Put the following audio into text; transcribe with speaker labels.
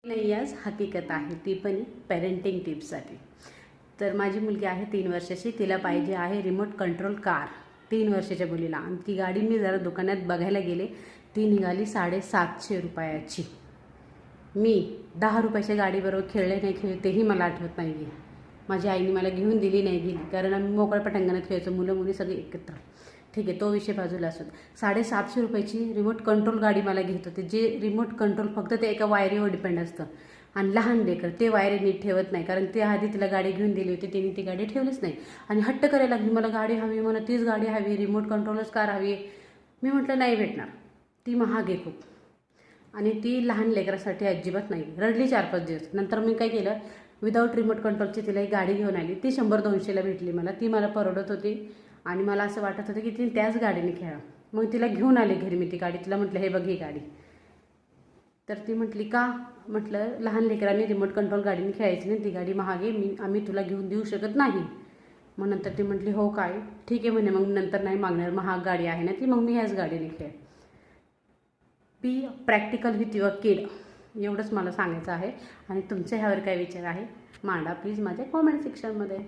Speaker 1: नाही, आज हकीकत आहे, ती पण पेरेंटिंग टिप्ससाठी. तर माझी मुलगी आहे 3 वर्षाची. तिला पाहिजे आहे रिमोट कंट्रोल कार 3 वर्षाच्या मुलीला. आणि ती गाडी मी जरा दुकानात बघायला गेले, ती निघाली 750 रुपयाची. मी 10 रुपयाच्या गाडीबरोबर खेळले नाही खेळले तेही मला आठवत नाही आहे. माझ्या आईने मला घेऊन दिली नाही गेली, कारण आम्ही मोकळ्या पटांगणात खेळायचो, मुलं मुली सगळे एकत्र. ठीक आहे, तो विषय बाजूला असतो. 750 रुपयाची रिमोट कंट्रोल गाडी मला घेत होते, जे रिमोट कंट्रोल फक्त ते एका वायरीवर डिपेंड असतं. आणि लहान लेकर ते वायरी नीट ठेवत नाही, कारण ते आधी तिला गाडी घेऊन दिली होती, तिने ती गाडी ठेवलीच नाही. आणि हट्ट करायला लागली, मला गाडी हवी, मला तीच गाडी हवी, रिमोट कंट्रोलच कार हवी. मी म्हटलं नाही भेटणार, ती महाग आहे खूप, आणि ती लहान लेकरासाठी अजिबात नाही. रडली 4-5 दिवस. नंतर मी काय केलं, विदाऊट रिमोट कंट्रोलची तिला एक गाडी घेऊन आली. ती 100-200ला भेटली मला, ती मला परवडत होती. आणि मला असं वाटत होतं की ती त्याच गाडीने खेळा. मग तिला घेऊन आली घरी मी ती गाडी. तिला म्हटलं हे बघ ही गाडी. तर ती म्हटली का? म्हटलं लहान लेकरांनी रिमोट कंट्रोल गाडीने खेळायची नाही, ती गाडी महाग आहे, आम्ही तुला घेऊन देऊ शकत नाही. मग नंतर ती म्हटली हो काय, ठीक आहे म्हणे, मग नंतर नाही मागणार, महाग गाडी आहे ना ती, मग मी ह्याच गाडीने खेळ. बी प्रॅक्टिकल विथ युअर किड, एवढंच मला सांगायचं आहे. आणि तुमचे ह्यावर काय विचार आहे मांडा प्लीज माझ्या कॉमेंट सेक्शनमध्ये.